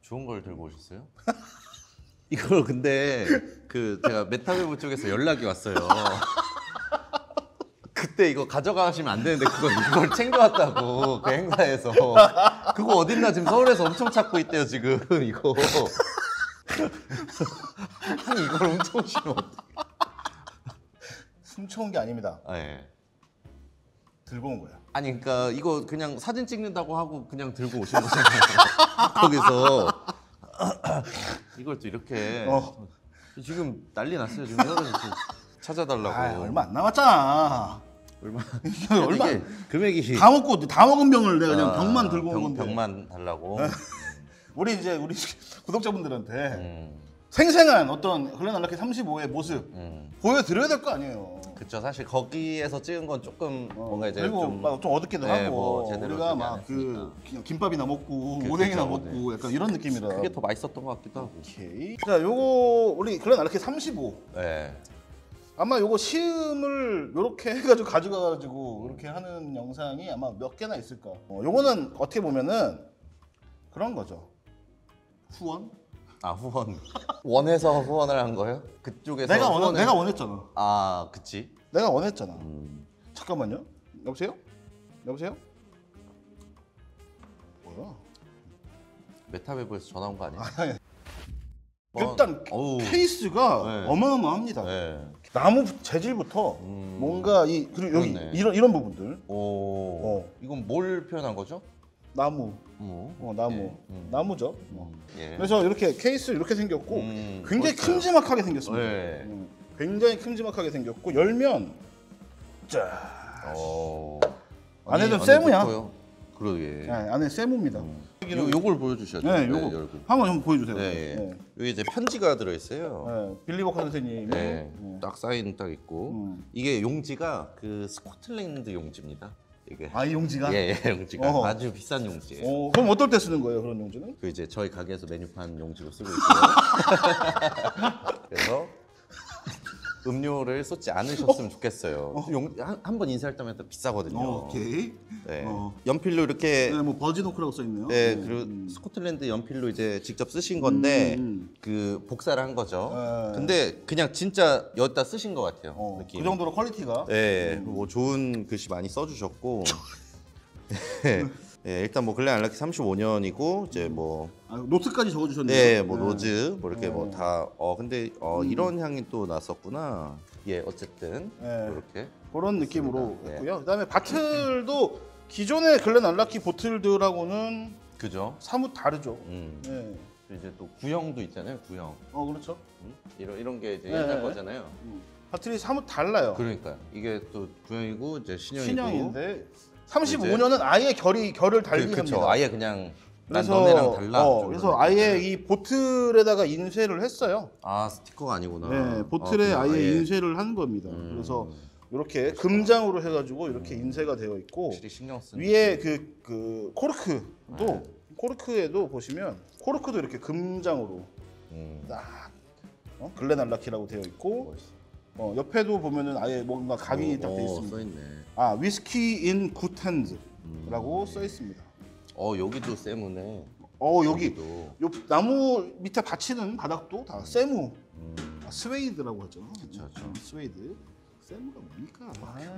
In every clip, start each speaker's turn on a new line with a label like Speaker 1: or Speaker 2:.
Speaker 1: 좋은 걸 들고 오셨어요? 이걸 근데 그 제가 메타웨브 쪽에서 연락이 왔어요. 그때 이거 가져가시면 안 되는데 이걸 챙겨왔다고 그 행사에서. 그거 어딨나 지금 서울에서 엄청 찾고 있대요 지금 이거. 아니 이걸 훔쳐오시면 어떡해.
Speaker 2: 훔쳐온 게 아닙니다.
Speaker 1: 아, 예.
Speaker 2: 들고 온 거야.
Speaker 1: 아니 그러니까 이거 그냥 사진 찍는다고 하고 그냥 들고 오신 거잖아요. 거기서 이걸 또 이렇게 지금 난리 났어요. 지금 여러 찾아달라고.
Speaker 2: 아, 얼마 안 남았잖아.
Speaker 1: 얼마?
Speaker 2: 얼마?
Speaker 1: 이게 금액이
Speaker 2: 다 먹은 병을 내가 그냥 병만 들고 온 건데.
Speaker 1: 병만 달라고.
Speaker 2: 우리 구독자분들한테 생생한 어떤 글렌 알라키 35의 모습 보여드려야 될 거 아니에요.
Speaker 1: 그쵸. 사실 거기에서 찍은 건 조금 뭔가 이제
Speaker 2: 그리고
Speaker 1: 좀,
Speaker 2: 막 좀 어둡기도
Speaker 1: 네,
Speaker 2: 하고
Speaker 1: 뭐 제대로
Speaker 2: 우리가
Speaker 1: 되지
Speaker 2: 막 그
Speaker 1: 않았으니까.
Speaker 2: 김밥이나 먹고
Speaker 1: 그쵸,
Speaker 2: 오뎅이나
Speaker 1: 그쵸,
Speaker 2: 먹고 약간 이런 느낌이라.
Speaker 1: 그게 더 맛있었던 것 같기도 하고.
Speaker 2: 오케이. 자, 요거 우리 글렌 알라키 35.
Speaker 1: 네.
Speaker 2: 아마 요거 시음을 요렇게 해가지고 가져가가지고 이렇게 하는 영상이 아마 몇 개나 있을까. 요거는 어떻게 보면은 그런 거죠. 후원?
Speaker 1: 아 후원. 원해서 후원을 한 거예요? 그쪽에서
Speaker 2: 내가 원했잖아.
Speaker 1: 아 그치.
Speaker 2: 내가 원했잖아. 잠깐만요. 여보세요? 여보세요? 뭐야?
Speaker 1: 메타웨브에서 전화 온 거 아니야?
Speaker 2: 일단
Speaker 1: 어우.
Speaker 2: 케이스가
Speaker 1: 네.
Speaker 2: 어마어마합니다.
Speaker 1: 네.
Speaker 2: 나무 재질부터 뭔가 그리고 여기
Speaker 1: 그렇네.
Speaker 2: 이런 부분들.
Speaker 1: 오. 이건 뭘 표현한 거죠?
Speaker 2: 나무. 나무.
Speaker 1: 예.
Speaker 2: 나무죠.
Speaker 1: 예.
Speaker 2: 그래서 이렇게 케이스 이렇게 생겼고 굉장히
Speaker 1: 멋있어요.
Speaker 2: 큼지막하게 생겼습니다.
Speaker 1: 네.
Speaker 2: 굉장히 큼지막하게 생겼고 열면 자 안에도 세무야.
Speaker 1: 그러게.
Speaker 2: 네, 안에 세무입니다.
Speaker 1: 요걸 보여주셔야죠.
Speaker 2: 네, 요거
Speaker 1: 열고.
Speaker 2: 한번 보여주세요.
Speaker 1: 네.
Speaker 2: 네.
Speaker 1: 여기 이제 편지가 들어있어요.
Speaker 2: 네, 빌리 버커 선생님이
Speaker 1: 네. 딱 사인 딱 있고 이게 용지가 그 스코틀랜드 용지입니다. 이게.
Speaker 2: 아, 이 용지가?
Speaker 1: 예, 용지가 아주 비싼 용지예요.
Speaker 2: 그럼 어떨 때 쓰는 거예요, 그런 용지는?
Speaker 1: 그 이제 저희 가게에서 메뉴판 용지로 쓰고 있고요. 그래서 음료를 쏟지 않으셨으면 좋겠어요. 한번 인쇄할 때마다 비싸거든요.
Speaker 2: 오케이.
Speaker 1: 네. 연필로 이렇게
Speaker 2: 네, 뭐 버지노크라고 써 있네요.
Speaker 1: 네, 그리고 스코틀랜드 연필로 이제 직접 쓰신 건데 그 복사를 한 거죠. 근데 그냥 진짜 여기다 쓰신 것 같아요. 느낌.
Speaker 2: 그 정도로 퀄리티가.
Speaker 1: 네, 뭐 좋은 글씨 많이 써주셨고. 네, 일단 뭐 글렌 알라키 35년이고 이제 뭐
Speaker 2: 노트까지 적어주셨네요.
Speaker 1: 네, 뭐 로즈 뭐 이렇게 뭐 다 근데 이런 향이 또 났었구나. 예, 어쨌든 이렇게
Speaker 2: 그런 느낌으로
Speaker 1: 네.
Speaker 2: 했고요. 그다음에 바틀도 기존의 글렌 알라키 보틀들하고는
Speaker 1: 그죠?
Speaker 2: 사뭇 다르죠.
Speaker 1: 네. 이제 또 구형도 있잖아요, 구형.
Speaker 2: 그렇죠.
Speaker 1: 이런 게 이제
Speaker 2: 네.
Speaker 1: 옛날 거잖아요.
Speaker 2: 바틀이 사뭇 달라요.
Speaker 1: 그러니까요. 이게 또 구형이고 이제 신형이고.
Speaker 2: 신형인데 35년은 아예 결을 달리
Speaker 1: 그쵸.
Speaker 2: 합니다.
Speaker 1: 아예 그냥 난
Speaker 2: 그래서
Speaker 1: 너네랑 달라.
Speaker 2: 그래서 아예 이 보틀에다가 인쇄를 했어요.
Speaker 1: 아 스티커가 아니구나.
Speaker 2: 네, 보틀에
Speaker 1: 그냥
Speaker 2: 아예 인쇄를 한 겁니다. 그래서 이렇게 금장으로 해가지고 이렇게 인쇄가 되어 있고
Speaker 1: 확실히 신경 쓰는.
Speaker 2: 위에 그 코르크도 코르크에도 보시면 코르크도 이렇게 금장으로 딱 글렌 알라키라고 되어 있고 옆에도 보면은 아예 뭔가 각인이 딱 돼 있습니다.
Speaker 1: 써있네.
Speaker 2: 위스키 인 굿 핸즈라고 써 있습니다.
Speaker 1: 여기도 세무네.
Speaker 2: 여기 요 나무 밑에 받치는 바닥도 다 세무, 스웨이드라고 하죠.
Speaker 1: 그쵸.
Speaker 2: 스웨이드. 세무가 뭡니까?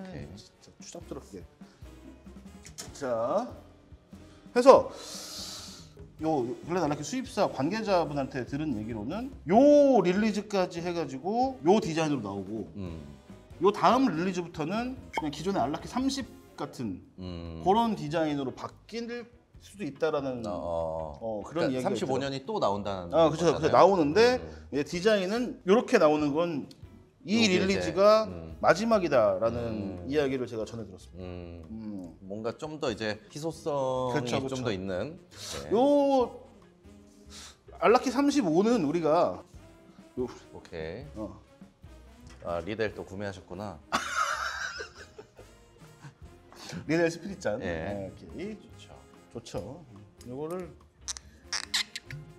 Speaker 1: 오케이.
Speaker 2: 진짜 추잡스럽게. 자, 해서 요 글렌 알라키 수입사 관계자분한테 들은 얘기로는 요 릴리즈까지 해가지고 요 디자인으로 나오고 요 다음 릴리즈부터는 그냥 기존의 알라키 30 같은 그런 디자인으로 바뀔 수도 있다라는 그런
Speaker 1: 그러니까
Speaker 2: 이야기가
Speaker 1: 35년이 또 나온다는.
Speaker 2: 그렇죠. 나오는데 디자인은 이렇게 나오는 건 이 릴리즈가 마지막이다라는 이야기를 제가 전해 들었습니다.
Speaker 1: 뭔가 좀 더 이제 희소성이
Speaker 2: 그쵸.
Speaker 1: 좀 더 있는. 네.
Speaker 2: 요 알라키 35는 우리가
Speaker 1: 오케이. 리델 또 구매하셨구나.
Speaker 2: 리델 스피릿잔.
Speaker 1: 예.
Speaker 2: 오케이. 좋죠. 요거를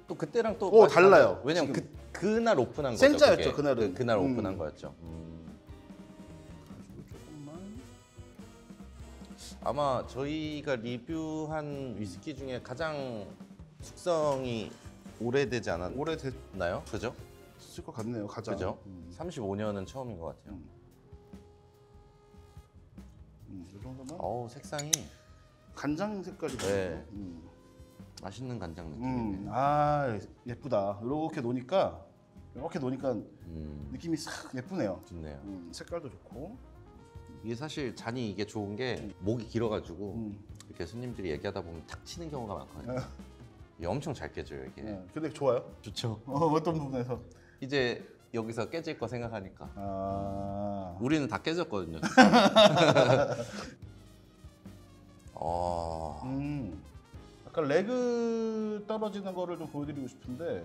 Speaker 1: 또 그때랑 또
Speaker 2: 달라요.
Speaker 1: 왜냐면 그날 오픈한 거죠.
Speaker 2: 생자였죠,
Speaker 1: 그게.
Speaker 2: 그날은.
Speaker 1: 그날 오픈한 거였죠.
Speaker 2: 조금만.
Speaker 1: 아마 저희가 리뷰한 위스키 중에 가장 숙성이 오래되지
Speaker 2: 오래됐을
Speaker 1: 않았나요? 그죠?
Speaker 2: 것 같네요. 가장.
Speaker 1: 그죠? 35년은 처음인 것 같아요.
Speaker 2: 이 정도면
Speaker 1: 어우, 색상이
Speaker 2: 간장 색깔이
Speaker 1: 네. 맛있는 간장 느낌이네.
Speaker 2: 아 예쁘다. 이렇게 놓으니까 느낌이 싹 예쁘네요.
Speaker 1: 좋네요.
Speaker 2: 색깔도 좋고.
Speaker 1: 이게 사실 잔이 이게 좋은 게 목이 길어가지고 이렇게 손님들이 얘기하다 보면 탁 치는 경우가 많거든요. 이게 엄청 잘 깨져요 이게.
Speaker 2: 근데 좋아요.
Speaker 1: 좋죠.
Speaker 2: 어떤 부분에서?
Speaker 1: 이제 여기서 깨질 거 생각하니까.
Speaker 2: 아.
Speaker 1: 우리는 다 깨졌거든요.
Speaker 2: 약간 레그 떨어지는 거를 좀 보여드리고 싶은데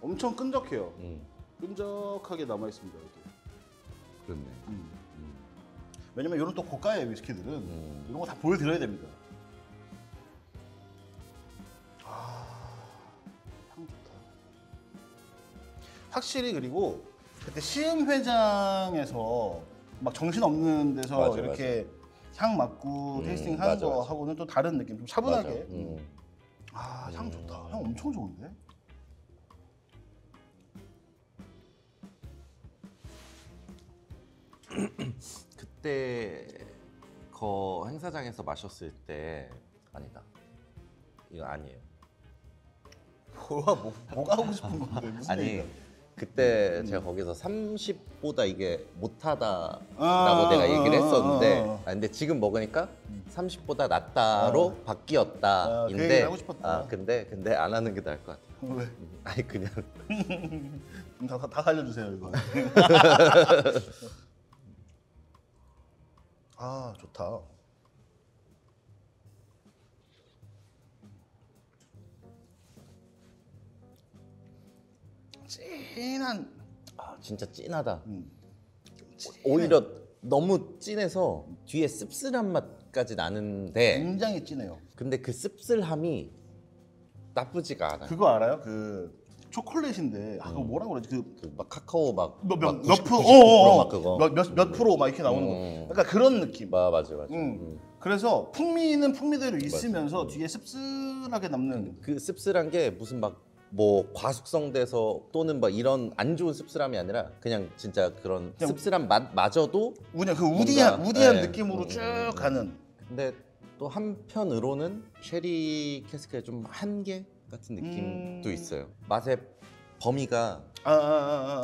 Speaker 2: 엄청 끈적해요. 끈적하게 남아 있습니다 이렇게.
Speaker 1: 그렇네.
Speaker 2: 왜냐면 이런 또 고가의 위스키들은 이런 거 다 보여드려야 됩니다. 향 좋다. 확실히 그리고 그때 시음 회장에서 막 정신 없는 데서
Speaker 1: 맞아,
Speaker 2: 이렇게 향 맡고 테이스팅 하는
Speaker 1: 맞아,
Speaker 2: 거
Speaker 1: 맞아.
Speaker 2: 하고는 또 다른 느낌, 좀 차분하게.
Speaker 1: 맞아.
Speaker 2: 향 좋다. 향 엄청 좋은데?
Speaker 1: 그때 거 행사장에서 마셨을 때 아니다. 이거 아니에요.
Speaker 2: 뭐가 하고 싶은 건데 무슨
Speaker 1: 아니
Speaker 2: 얘기야?
Speaker 1: 그때 제가 거기서 30보다 이게 못하다라고
Speaker 2: 아,
Speaker 1: 내가 얘기를 했었는데
Speaker 2: 아.
Speaker 1: 근데 지금 먹으니까 30보다 낫다로 바뀌었다인데
Speaker 2: 그 얘기를 하고 싶었다.
Speaker 1: 근데 안 하는 게 나을 것 같아요.
Speaker 2: 왜?
Speaker 1: 아니 그냥
Speaker 2: 다 살려주세요 이거. 아 좋다. 진한.
Speaker 1: 진짜 찐하다.
Speaker 2: 찐해.
Speaker 1: 오히려 너무 진해서 뒤에 씁쓸한 맛까지 나는데
Speaker 2: 굉장히 진해요.
Speaker 1: 근데 그 씁쓸함이 나쁘지가 않아요.
Speaker 2: 그거 알아요? 그 초콜릿인데 그거 뭐라고 그러지?
Speaker 1: 그 막 카카오 막
Speaker 2: 몇
Speaker 1: 막
Speaker 2: 프로?
Speaker 1: 99% 막 그거
Speaker 2: 몇 프로 막 이렇게 나오는 거. 약간 그런 느낌.
Speaker 1: 맞아.
Speaker 2: 그래서 풍미는 풍미대로 있으면서 뒤에 씁쓸하게 남는.
Speaker 1: 그 씁쓸한 게 무슨 막 뭐 과숙성돼서 또는 막 이런 안 좋은 씁쓸함이 아니라 그냥 진짜 그런
Speaker 2: 그냥
Speaker 1: 씁쓸한 맛마저도
Speaker 2: 그냥 그 우디한
Speaker 1: 네.
Speaker 2: 느낌으로 쭉 가는.
Speaker 1: 근데 또 한편으로는 쉐리 캐스크의 좀 한계 같은 느낌도 있어요. 맛의 범위가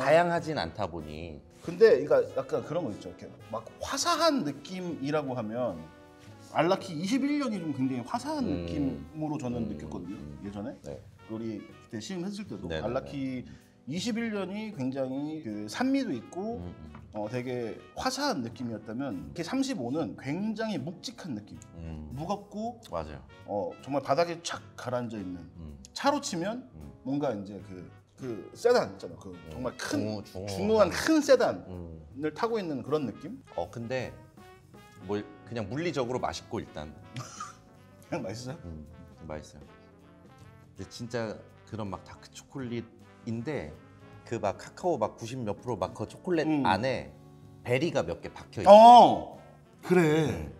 Speaker 1: 다양하진 않다 보니.
Speaker 2: 근데 그러니까 약간 그런 거 있죠. 이렇게 막 화사한 느낌이라고 하면 알라키 21년이 좀 굉장히 화사한 느낌으로 저는 느꼈거든요. 예전에
Speaker 1: 네.
Speaker 2: 우리 그때 시음 했을 때도
Speaker 1: 네네네.
Speaker 2: 알라키 21년이 굉장히 그 산미도 있고 되게 화사한 느낌이었다면 이렇게 35는 굉장히 묵직한 느낌. 무겁고
Speaker 1: 맞아요.
Speaker 2: 정말 바닥에 착 가라앉아 있는. 차로 치면 뭔가 이제 그 세단 있잖아. 그 정말 큰 중후한 큰 세단을 타고 있는 그런 느낌?
Speaker 1: 근데 뭐 그냥 물리적으로 맛있고 일단
Speaker 2: 그냥 맛있어요?
Speaker 1: 맛있어요. 근데 진짜 그런 막 다크 초콜릿인데 그 막 카카오 막 90 몇 프로 막 그 초콜릿 안에 베리가 몇 개 박혀 있어.
Speaker 2: 그래.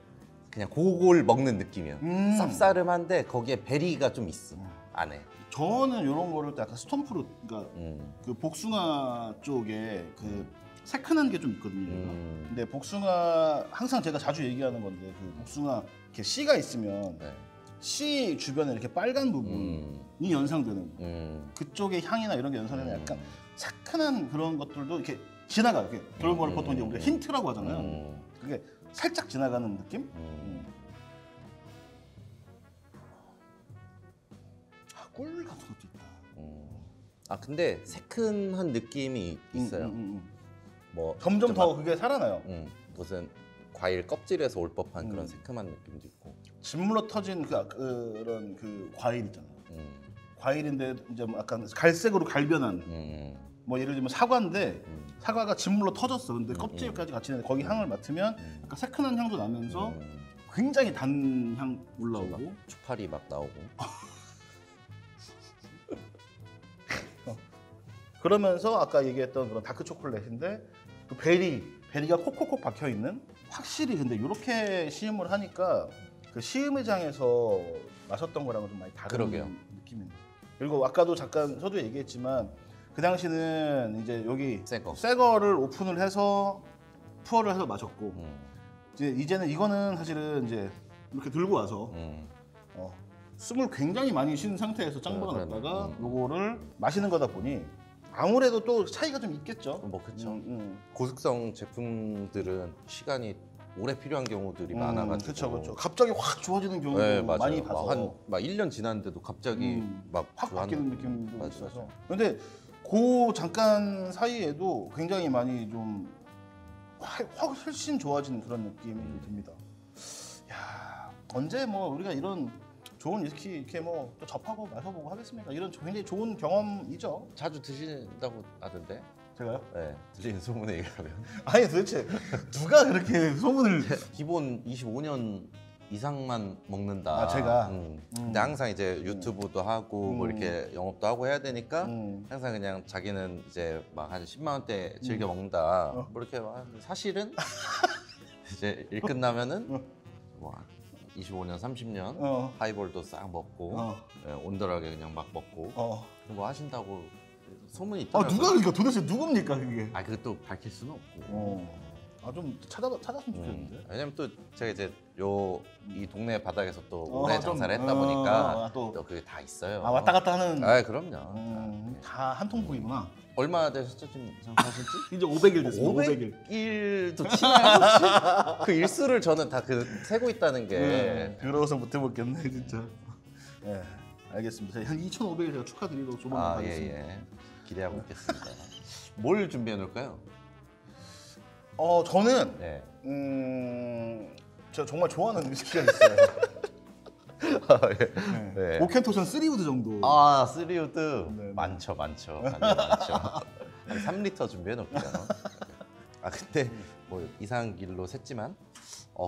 Speaker 1: 그냥 그걸 먹는 느낌이야. 쌉싸름한데 거기에 베리가 좀 있어 안에.
Speaker 2: 저는 이런 거를 또 약간 스톤프루트, 그러니까 그 복숭아 쪽에 그 새큰한 게 좀 있거든요. 근데 복숭아 항상 제가 자주 얘기하는 건데 그 복숭아 이렇게 씨가 있으면
Speaker 1: 네.
Speaker 2: 씨 주변에 이렇게 빨간 부분이 연상되는 그쪽의 향이나 이런 게 연상되는 약간 새큰한 그런 것들도 이렇게 지나가 이렇게 그런 걸 보통 이제 우리가 힌트라고 하잖아요. 그게 살짝 지나가는 느낌? 꿀 같은 것도 있다.
Speaker 1: 근데 새큰한 느낌이 있어요. 뭐
Speaker 2: 점점 더
Speaker 1: 막,
Speaker 2: 그게 살아나요.
Speaker 1: 무슨 과일 껍질에서 올 법한 그런 새큼한 느낌도 있고.
Speaker 2: 진물로 터진 그런 그 과일 있잖아요. 과일인데 이제 뭐 약간 갈색으로 갈변한 뭐 예를 들면 사과인데 사과가 진물로 터졌어. 근데 껍질까지 같이 있는데 거기 향을 맡으면 약간 새큰한 향도 나면서 굉장히 단 향 올라오고
Speaker 1: 추파리 막 나오고.
Speaker 2: 그러면서 아까 얘기했던 그런 다크 초콜릿인데 그 베리가 콕콕콕 박혀 있는. 확실히 근데 이렇게 시음을 하니까 그 시음회장에서 마셨던 거랑은 좀 많이 다른
Speaker 1: 그러게요.
Speaker 2: 느낌입니다. 그리고 아까도 잠깐 서두에 얘기했지만 그 당시는 이제 여기 새 거를 오픈을 해서 투어를 해서 마셨고 이제는 이거는 사실은 이제 이렇게 들고 와서 숨을 굉장히 많이 쉰 상태에서 짱박아 놨다가 요거를 마시는 거다 보니 아무래도 또 차이가 좀 있겠죠.
Speaker 1: 뭐 그렇죠. 고숙성 제품들은 시간이 오래 필요한 경우들이 많아가지고.
Speaker 2: 그렇죠. 갑자기 확 좋아지는 경우도
Speaker 1: 네,
Speaker 2: 많이 봐서
Speaker 1: 막 1년 지났는데도 갑자기 막
Speaker 2: 확 바뀌는 느낌도
Speaker 1: 맞아.
Speaker 2: 있어서. 근데 그 잠깐 사이에도 굉장히 많이 좀 훨씬 좋아진 그런 느낌이 듭니다. 야, 언제 뭐 우리가 이런 좋은 위스키 이렇게 뭐 또 접하고 마셔보고 하겠습니까? 이런 굉장히 좋은 경험이죠.
Speaker 1: 자주 드신다고 하던데.
Speaker 2: 제가요?
Speaker 1: 네, 들리는 소문에 의하면.
Speaker 2: 아니 도대체 누가 그렇게 소문을?
Speaker 1: 기본 25년 이상만 먹는다.
Speaker 2: 아, 제가?
Speaker 1: 근데 항상 이제 유튜브도 하고 뭐 이렇게 영업도 하고 해야 되니까 항상 그냥 자기는 이제 막 한 10만 원대 즐겨 먹는다. 뭐 이렇게 사실은 이제 일 끝나면은 뭐 25년, 30년 하이볼도 싹 먹고 온더하게 그냥 막 먹고 뭐 하신다고 소문이 있더라고요.
Speaker 2: 누가 그러니까 도대체 누굽니까 그게?
Speaker 1: 아 그것도 밝힐 수는 없고.
Speaker 2: 좀 찾았으면 좋겠는데.
Speaker 1: 왜냐면 또 제가 이제 이 동네 바닥에서 또 오래 장사를 했다 보니까 또 그게 다 있어요.
Speaker 2: 왔다 갔다 하는.
Speaker 1: 아 그럼요.
Speaker 2: 다 한 통풍이구나.
Speaker 1: 얼마 되셨죠 지금 장사하신 지?
Speaker 2: 이제 500일 됐습니다.
Speaker 1: 500일도 치나요 혹시? 그 일수를 저는 다 세고 있다는 게.
Speaker 2: 그러고서 못 해먹겠네 진짜. 네, 알겠습니다. 한 2,500일 제가 축하드리도록 조만간 하겠습니다.
Speaker 1: 예. 기대하고 있겠습니다. 뭘 준비해 놓을까요?
Speaker 2: 저는 제가 정말 좋아하는 위스키가 있어요.
Speaker 1: 네.
Speaker 2: 오켄토션 3우드 정도.
Speaker 1: 아, 3우드
Speaker 2: 네.
Speaker 1: 많죠. 많죠. 한 3리터 준비해 놓을게요. 아 근데 뭐 이상한 길로 샜지만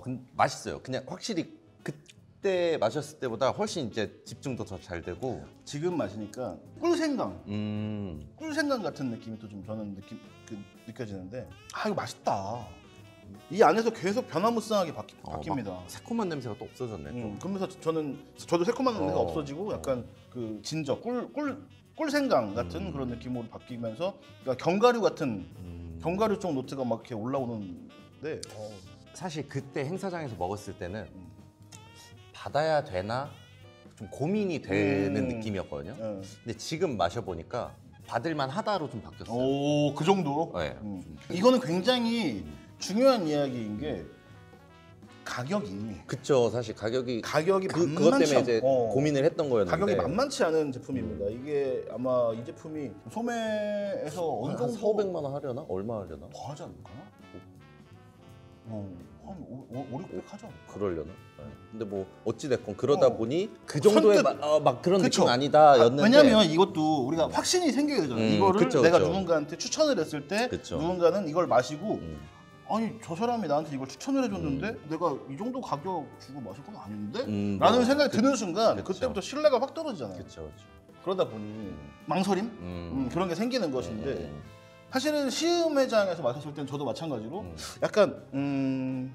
Speaker 1: 근데 맛있어요. 그냥 확실히 그때 마셨을 때보다 훨씬 이제 집중도 더 잘 되고
Speaker 2: 지금 마시니까 꿀생강 같은 느낌이 또 좀 저는 느껴지는데 이거 맛있다. 이 안에서 계속 변화무쌍하게 바뀝니다.
Speaker 1: 새콤한 냄새가 또 없어졌네. 좀.
Speaker 2: 그러면서 저도 새콤한 냄새가 없어지고 약간 그 진저 꿀생강 같은 그런 느낌으로 바뀌면서 그러니까 견과류 같은 견과류 쪽 노트가 막 이렇게 올라오는데
Speaker 1: 사실 그때 행사장에서 먹었을 때는 받아야 되나 좀 고민이 되는 느낌이었거든요. 근데 지금 마셔보니까 받을만 하다로 좀 바뀌었어요.
Speaker 2: 오, 그 정도?
Speaker 1: 네.
Speaker 2: 이거는 굉장히 중요한 이야기인 게 가격이.
Speaker 1: 그쵸. 사실 가격이 그것
Speaker 2: 만만치
Speaker 1: 때문에 이제 고민을 했던 거였는데
Speaker 2: 가격이 만만치 않은 제품입니다. 이게 아마 이 제품이 소매에서 어느 정도
Speaker 1: 4,500만 원 하려나? 얼마 하려나?
Speaker 2: 더 하지 않을까? 한 5, 600 하죠.
Speaker 1: 그러려나? 네. 근데 뭐 어찌 됐건 그러다 보니 그 정도의 막 그런 느낌 아니다였는데.
Speaker 2: 왜냐면 이것도 우리가 확신이 생겨야 되잖아요. 이거를
Speaker 1: 그쵸,
Speaker 2: 내가
Speaker 1: 그쵸.
Speaker 2: 누군가한테 추천을 했을 때 누군가는 이걸 마시고 아니 저 사람이 나한테 이걸 추천을 해줬는데 내가 이 정도 가격 주고 마실 건 아닌데? 라는 생각이 드는 순간 그때부터 신뢰가 확 떨어지잖아요.
Speaker 1: 그쵸.
Speaker 2: 그러다 보니 망설임? 그런 게 생기는 것인데 사실은 시음회장에서 마셨을 때는 저도 마찬가지로 약간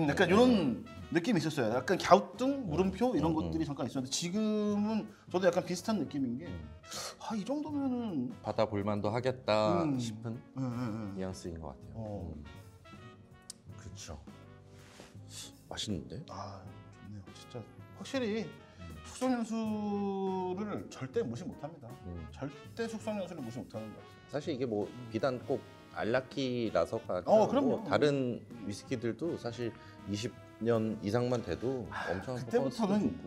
Speaker 2: 약간 이런 느낌이 있었어요. 약간 갸우뚱, 물음표 이런 것들이 잠깐 있었는데 지금은 저도 약간 비슷한 느낌인 게 이 정도면은
Speaker 1: 받아볼 만도 하겠다 싶은 뉘앙스인 것 같아요.
Speaker 2: 그렇죠.
Speaker 1: 맛있는데?
Speaker 2: 좋네요. 진짜 확실히 숙성연수를 절대 무시 못합니다. 절대 숙성연수를 무시 못하는 것 같아요.
Speaker 1: 사실 이게 뭐 비단 꼭 알라키라서가
Speaker 2: 그럼요.
Speaker 1: 다른 위스키들도 사실 20년 이상만 돼도 엄청
Speaker 2: 그때부터는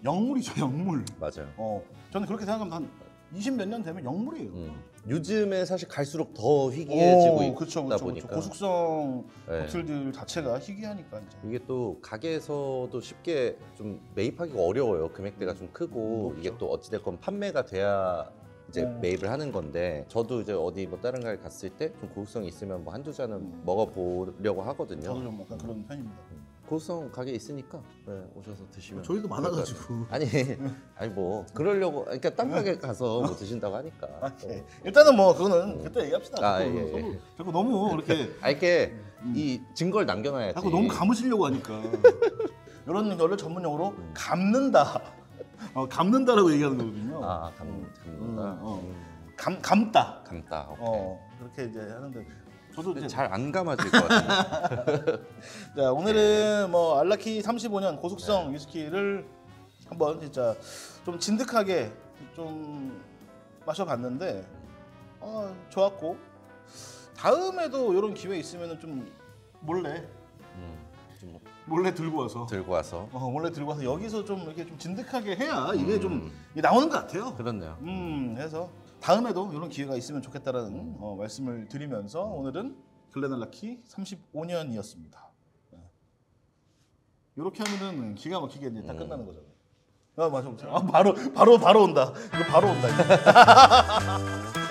Speaker 2: 영물이죠, 영물.
Speaker 1: 맞아요.
Speaker 2: 저는 그렇게 생각합니다. 한 20 몇 년 되면 영물이에요.
Speaker 1: 요즘에 사실 갈수록 더 희귀해지고 있다
Speaker 2: 그쵸.
Speaker 1: 보니까
Speaker 2: 고숙성 보틀들 자체가 희귀하니까 이제.
Speaker 1: 이게 또 가게에서도 쉽게 좀 매입하기가 어려워요. 금액대가 좀 크고 이게 또 어찌됐건 판매가 돼야 이제 매입을 하는 건데 저도 이제 어디 뭐 다른 가게 갔을 때 좀 고급성이 있으면 뭐 한두 잔은 먹어보려고 하거든요.
Speaker 2: 저도 좀 약간 그런 편입니다.
Speaker 1: 고급성 가게 있으니까 오셔서 드시면
Speaker 2: 저희도 많아가지고
Speaker 1: 아니 뭐 그러려고 그러니까 딴 가게 가서 뭐 드신다고 하니까
Speaker 2: 일단은 뭐 그거는 그때 얘기합시다.
Speaker 1: 예.
Speaker 2: 자꾸 너무 이렇게
Speaker 1: 이렇게 이 증거를 남겨놔야지.
Speaker 2: 자꾸 너무 감으시려고 하니까 이런 거를 전문용어로 감는다. 감는다라고 얘기하는 거거든요.
Speaker 1: 아, 감는다.
Speaker 2: 감다.
Speaker 1: 감다. 오케이.
Speaker 2: 그렇게 이제 하는데 저도 이제
Speaker 1: 잘 안 감아질 것 같은데.
Speaker 2: 자, 오늘은 뭐 알라키 35년 고숙성 위스키를 한번 진짜 좀 진득하게 좀 마셔봤는데 좋았고 다음에도 이런 기회 있으면은 좀 몰래
Speaker 1: 좀
Speaker 2: 몰래 들고 와서 몰래 들고 와서 여기서 좀 이렇게 좀 진득하게 해야 이게 좀 나오는 것 같아요.
Speaker 1: 그렇네요.
Speaker 2: 해서 다음에도 이런 기회가 있으면 좋겠다라는 말씀을 드리면서 오늘은 글렌알라키 35년이었습니다. 이렇게 하면은 기가 막히게 이제 다 끝나는 거잖아요. 맞아. 바로 온다. 이거 바로 온다. 이거.